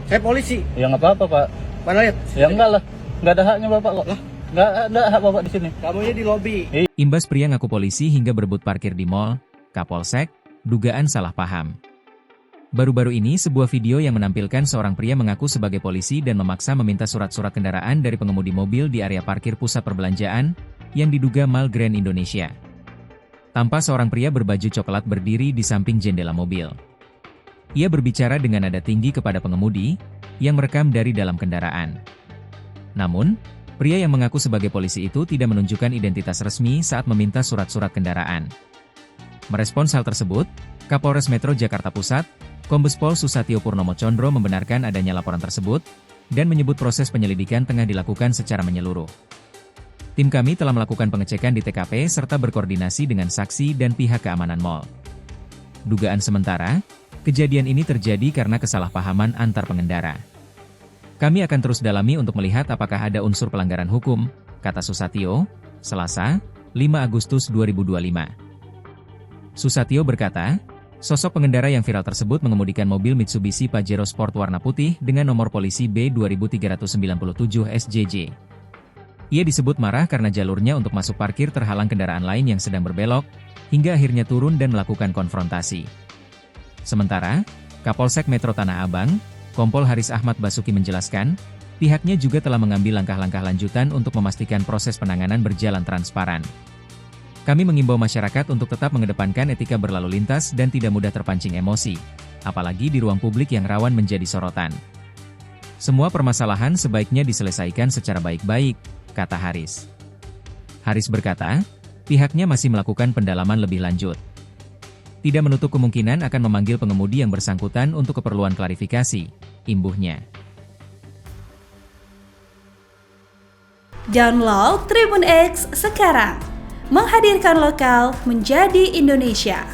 Saya polisi. Ya nggak apa-apa Pak. Mana lihat? Ya enggak lah, nggak ada haknya Bapak kok. Nggak ada hak Bapak di sini. Kamu ini di lobi. Imbas pria ngaku polisi hingga berebut parkir di mal, Kapolsek, dugaan salah paham. Baru-baru ini sebuah video yang menampilkan seorang pria mengaku sebagai polisi dan memaksa meminta surat-surat kendaraan dari pengemudi mobil di area parkir pusat perbelanjaan yang diduga Mall Grand Indonesia. Tampak seorang pria berbaju coklat berdiri di samping jendela mobil. Ia berbicara dengan nada tinggi kepada pengemudi yang merekam dari dalam kendaraan. Namun, pria yang mengaku sebagai polisi itu tidak menunjukkan identitas resmi saat meminta surat-surat kendaraan. Merespons hal tersebut, Kapolres Metro Jakarta Pusat, Kombes Pol Susatyo Purnomo Condro membenarkan adanya laporan tersebut dan menyebut proses penyelidikan tengah dilakukan secara menyeluruh. Tim kami telah melakukan pengecekan di TKP serta berkoordinasi dengan saksi dan pihak keamanan mal. Dugaan sementara, kejadian ini terjadi karena kesalahpahaman antar pengendara. Kami akan terus dalami untuk melihat apakah ada unsur pelanggaran hukum, kata Susatyo, Selasa, 5 Agustus 2025. Susatyo berkata, sosok pengendara yang viral tersebut mengemudikan mobil Mitsubishi Pajero Sport warna putih dengan nomor polisi B2397 SJJ. Ia disebut marah karena jalurnya untuk masuk parkir terhalang kendaraan lain yang sedang berbelok, hingga akhirnya turun dan melakukan konfrontasi. Sementara, Kapolsek Metro Tanah Abang, Kompol Haris Ahmad Basuki menjelaskan, pihaknya juga telah mengambil langkah-langkah lanjutan untuk memastikan proses penanganan berjalan transparan. Kami mengimbau masyarakat untuk tetap mengedepankan etika berlalu lintas dan tidak mudah terpancing emosi, apalagi di ruang publik yang rawan menjadi sorotan. Semua permasalahan sebaiknya diselesaikan secara baik-baik, kata Haris. Haris berkata, pihaknya masih melakukan pendalaman lebih lanjut. Tidak menutup kemungkinan akan memanggil pengemudi yang bersangkutan untuk keperluan klarifikasi, imbuhnya. Download Tribun X sekarang, menghadirkan lokal menjadi Indonesia.